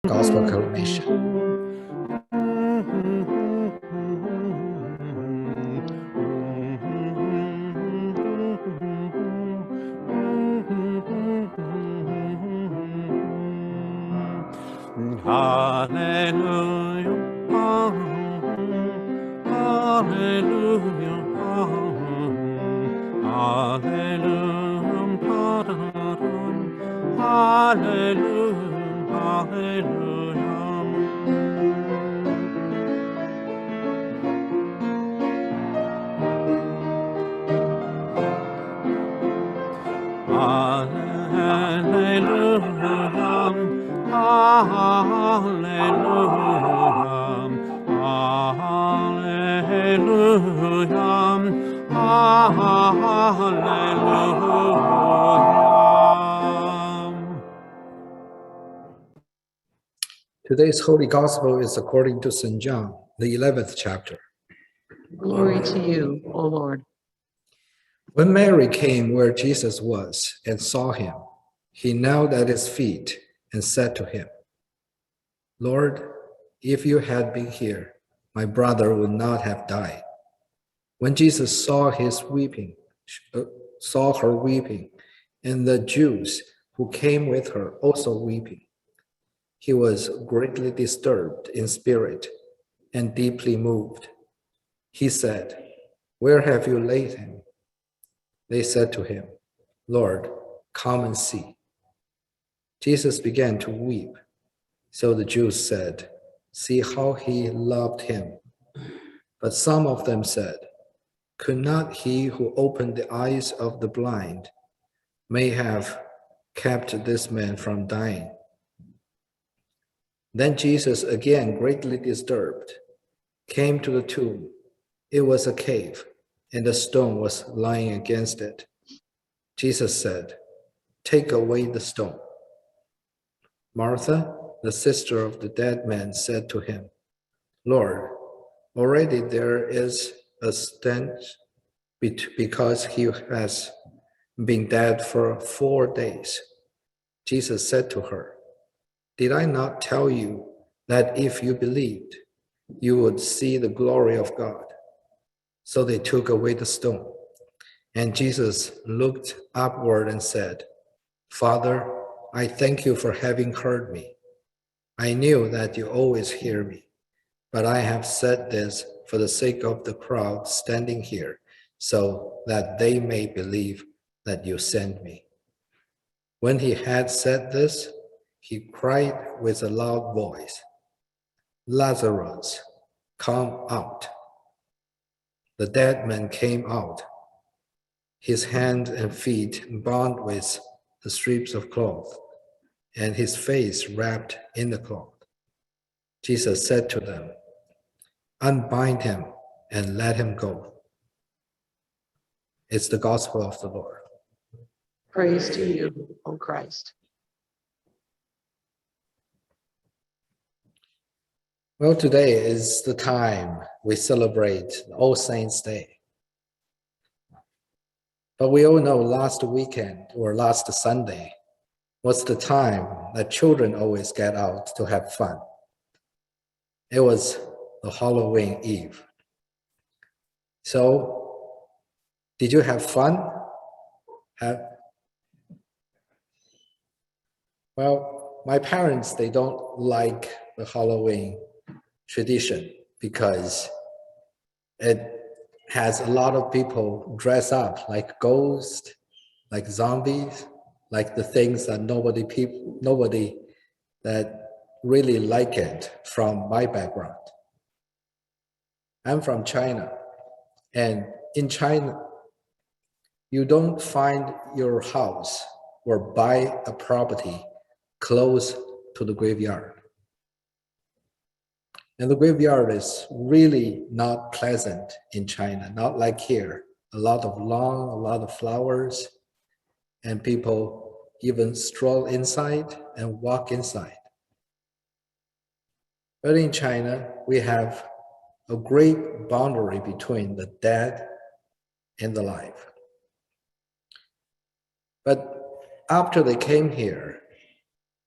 Gospel Acclamation. Hallelujah, hallelujah, hallelujah, hallelujah, hallelujah. Today's Holy Gospel is according to St. John, the 11th chapter. Glory to you, O Lord. When Mary came where Jesus was and saw him, he knelt at his feet and said to him, "Lord, if you had been here, my brother would not have died." When Jesus saw her weeping, and the Jews who came with her also weeping, he was greatly disturbed in spirit and deeply moved. He said, "Where have you laid him?" They said to him, "Lord, come and see." Jesus began to weep. So the Jews said, "See how he loved him." But some of them said, "Could not he who opened the eyes of the blind may have kept this man from dying?" Then Jesus, again greatly disturbed, came to the tomb. It was a cave, and a stone was lying against it. Jesus said, "Take away the stone." Martha, the sister of the dead man, said to him, "Lord, already there is a stench because he has been dead for 4 days." Jesus said to her, "Did I not tell you that if you believed, you would see the glory of God?" So they took away the stone. And Jesus looked upward and said, "Father, I thank you for having heard me. I knew that you always hear me, but I have said this for the sake of the crowd standing here, so that they may believe that you sent me." When he had said this, he cried with a loud voice, "Lazarus, come out." The dead man came out, his hands and feet bound with the strips of cloth, and his face wrapped in the cloth. Jesus said to them, "Unbind him and let him go." It's the gospel of the Lord. Praise to you, O Christ. Well, today is the time we celebrate All Saints' Day. But we all know last weekend or last Sunday was the time that children always get out to have fun. It was the Halloween Eve. So, did you have fun? Well, my parents, they don't like the Halloween tradition because it has a lot of people dress up like ghosts, like zombies, like the things that nobody that really like it from my background. I'm from China, and in China, you don't find your house or buy a property close to the graveyard. And the graveyard is really not pleasant in China, not like here. A lot of lawn, a lot of flowers, and people even stroll inside and walk inside. But in China, we have a great boundary between the dead and the alive. But after they came here,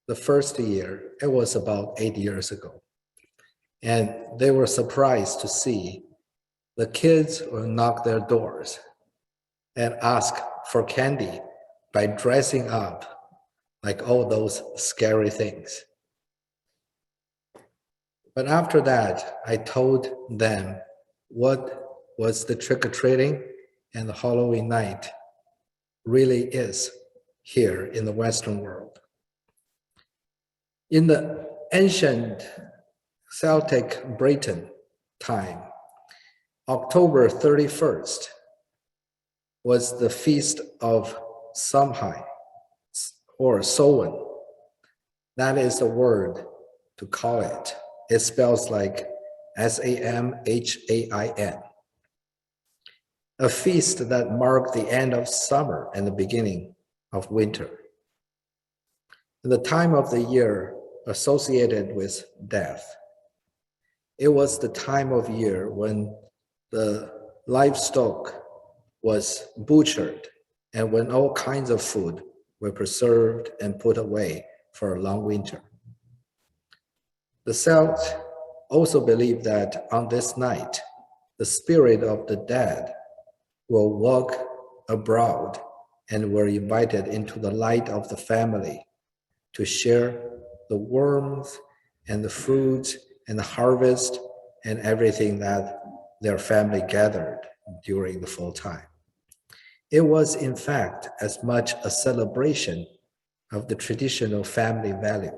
the first year, it was about 8 years ago. And they were surprised to see the kids will knock their doors and ask for candy by dressing up like all those scary things. But after that, I told them what was the trick-or-treating and the Halloween night really is here in the Western world. In the ancient Celtic Britain time, October 31st was the feast of Samhain or Samhain. That is the word to call it. It spells like Samhain. A feast that marked the end of summer and the beginning of winter. The time of the year associated with death. It was the time of year when the livestock was butchered and when all kinds of food were preserved and put away for a long winter. The Celts also believed that on this night, the spirit of the dead will walk abroad and were invited into the light of the family to share the warmth and the fruits and the harvest and everything that their family gathered during the full time. It was, in fact, as much a celebration of the traditional family value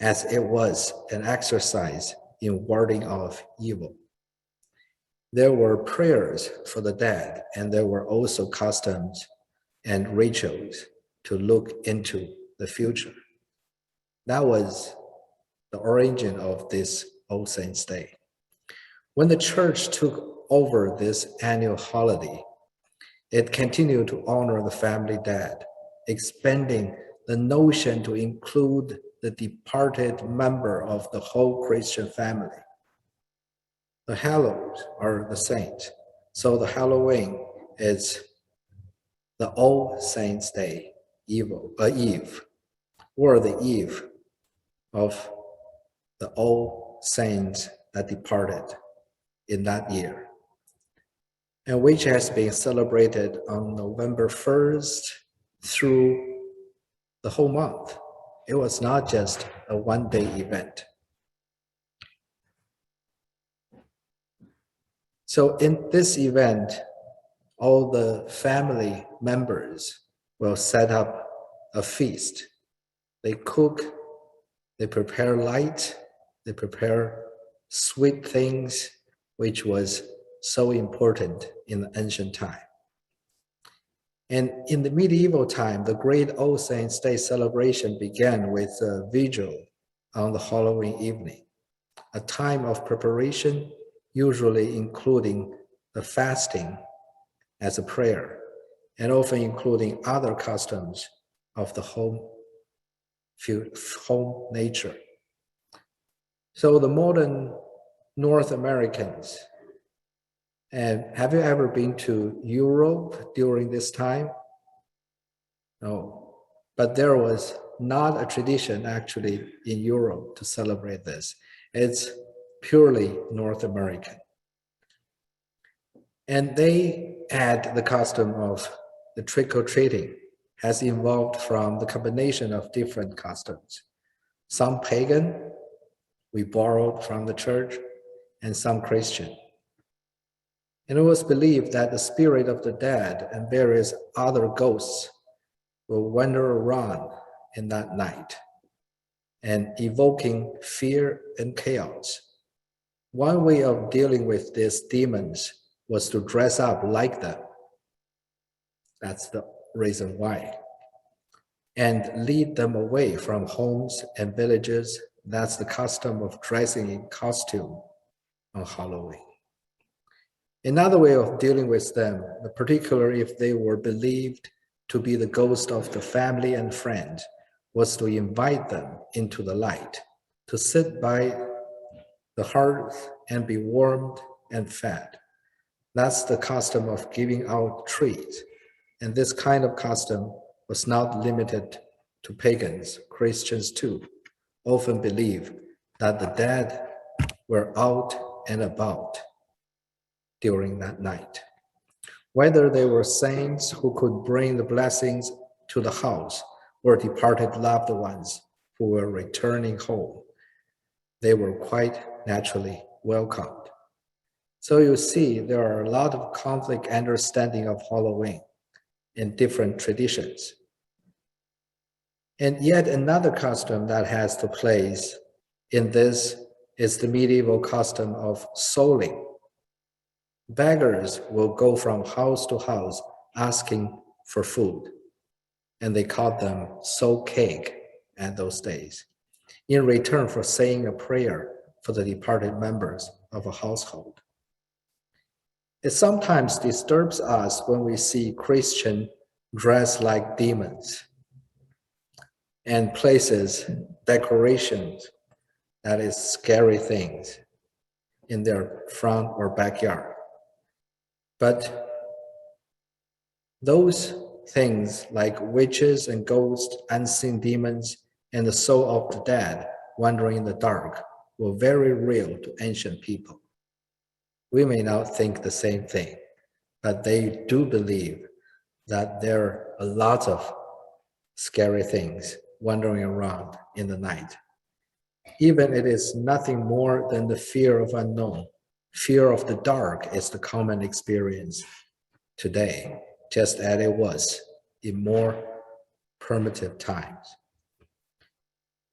as it was an exercise in warding off evil. There were prayers for the dead, and there were also customs and rituals to look into the future. That was the origin of this All Saints' Day. When the church took over this annual holiday, it continued to honor the family dead, expanding the notion to include the departed member of the whole Christian family. The Hallows are the saints, so the Halloween is the All Saints' Day Eve, or the eve of the All Saints that departed in that year, and which has been celebrated on November 1st through the whole month. It was not just a one-day event. So in this event, all the family members will set up a feast. They cook, they prepare light, they prepare sweet things, which was so important in the ancient time. And in the medieval time, the great All Saints' Day celebration began with a vigil on the Halloween evening, a time of preparation, usually including the fasting as a prayer, and often including other customs of the home nature. So the modern North Americans, and have you ever been to Europe during this time? No, but there was not a tradition actually in Europe to celebrate this. It's purely North American. And they add the custom of the trick-or-treating has evolved from the combination of different customs. Some pagan, we borrowed from the church, and some Christian. And it was believed that the spirit of the dead and various other ghosts will wander around in that night and evoking fear and chaos. One way of dealing with these demons was to dress up like them. That's the reason why. And lead them away from homes and villages. That's the custom of dressing in costume on Halloween. Another way of dealing with them, particularly if they were believed to be the ghost of the family and friend, was to invite them into the light, to sit by the hearth and be warmed and fed. That's the custom of giving out treats. And this kind of custom was not limited to pagans, Christians too, often believe that the dead were out and about during that night. Whether they were saints who could bring the blessings to the house or departed loved ones who were returning home, they were quite naturally welcomed. So you see, there are a lot of conflict understanding of Halloween in different traditions. And yet another custom that has to place in this is the medieval custom of souling. Beggars will go from house to house asking for food, and they called them soul cake at those days, in return for saying a prayer for the departed members of a household. It sometimes disturbs us when we see Christians dressed like demons and places decorations that is scary things in their front or backyard. But those things like witches and ghosts, unseen demons, and the soul of the dead wandering in the dark were very real to ancient people. We may not think the same thing, but they do believe that there are a lot of scary things wandering around in the night. Even it is nothing more than the fear of unknown. Fear of the dark is the common experience today, just as it was in more primitive times.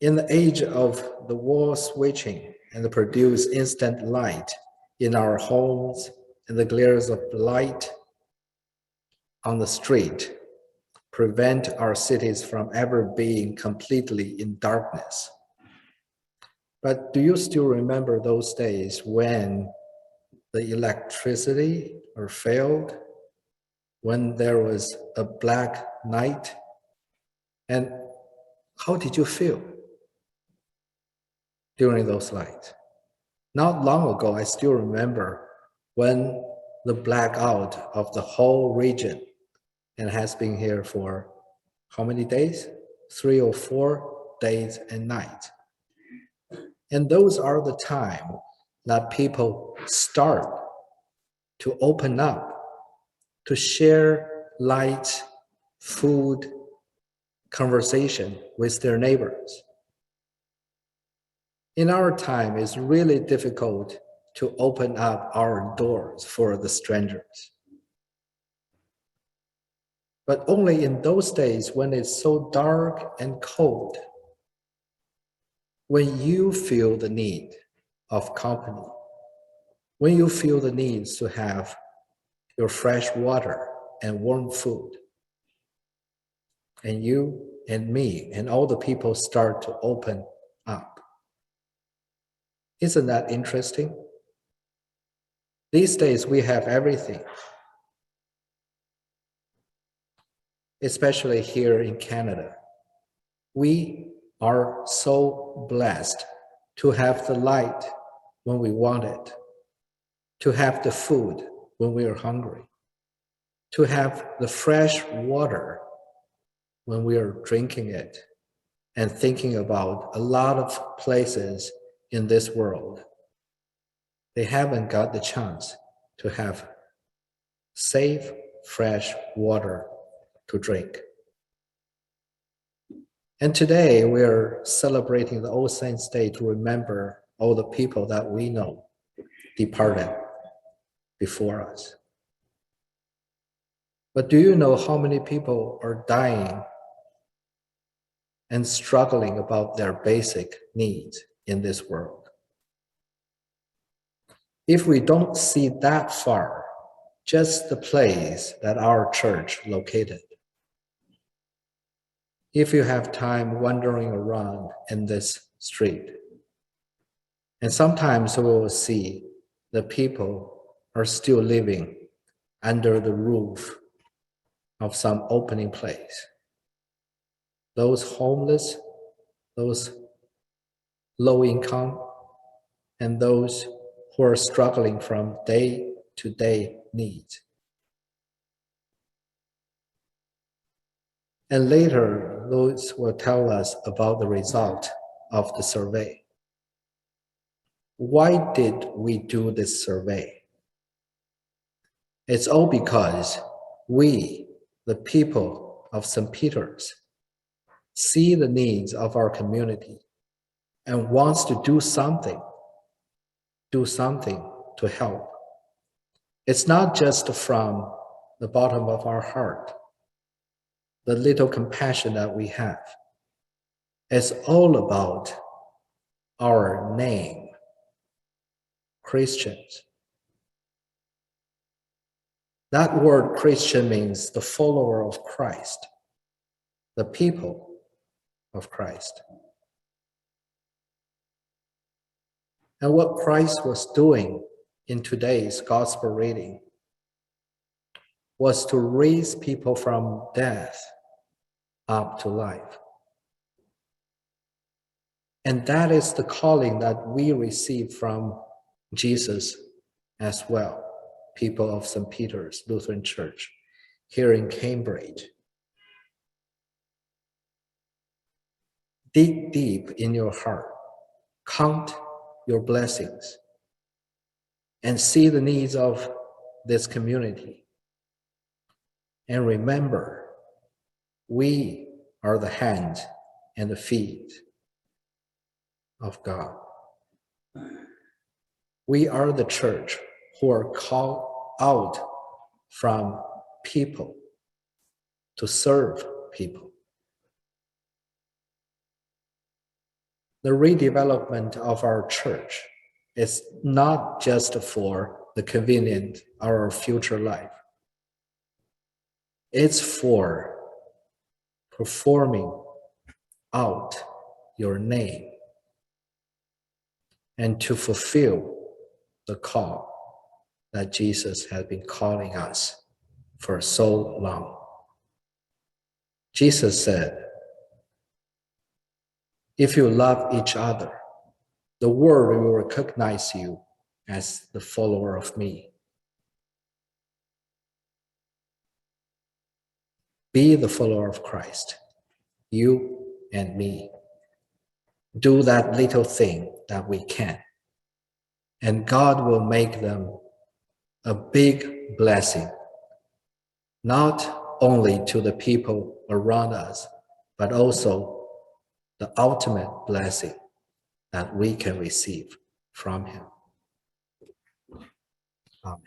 In the age of the wall switching and the produce instant light in our homes and the glares of light on the street prevent our cities from ever being completely in darkness. But do you still remember those days when the electricity failed, when there was a black night? And how did you feel during those nights? Not long ago, I still remember when the blackout of the whole region, and has been here for how many days? 3 or 4 days and nights. And those are the time that people start to open up, to share light, food, conversation with their neighbors. In our time, it's really difficult to open up our doors for the strangers. But only in those days when it's so dark and cold, when you feel the need of company, when you feel the need to have your fresh water and warm food, and you and me and all the people start to open up. Isn't that interesting? These days we have everything, especially here in Canada. We are so blessed to have the light when we want it, to have the food when we are hungry, to have the fresh water when we are drinking it, and thinking about a lot of places in this world. They haven't got the chance to have safe, fresh water to drink. And today we are celebrating the All Saints' Day to remember all the people that we know departed before us. But do you know how many people are dying and struggling about their basic needs in this world? If we don't see that far, just the place that our church located, if you have time wandering around in this street, and sometimes we will see the people are still living under the roof of some opening place. Those homeless, those low income, and those who are struggling from day-to-day needs. And later, Louis will tell us about the result of the survey. Why did we do this survey? It's all because we, the people of St. Peter's, see the needs of our community and wants to do something to help. It's not just from the bottom of our heart, the little compassion that we have. It's all about our name, Christians. That word Christian means the follower of Christ, the people of Christ. And what Christ was doing in today's gospel reading was to raise people from death up to life. And that is the calling that we receive from Jesus as well, people of St. Peter's Lutheran Church here in Cambridge. Dig deep in your heart, count your blessings, and see the needs of this community. And remember, we are the hands and the feet of God. We are the church who are called out from people to serve people. The redevelopment of our church is not just for the convenience of our future life. It's for performing out your name and to fulfill the call that Jesus has been calling us for so long. Jesus said, if you love each other, the world will recognize you as the follower of me. Be the follower of Christ, you and me. Do that little thing that we can, and God will make them a big blessing, not only to the people around us, but also the ultimate blessing that we can receive from Him. Amen.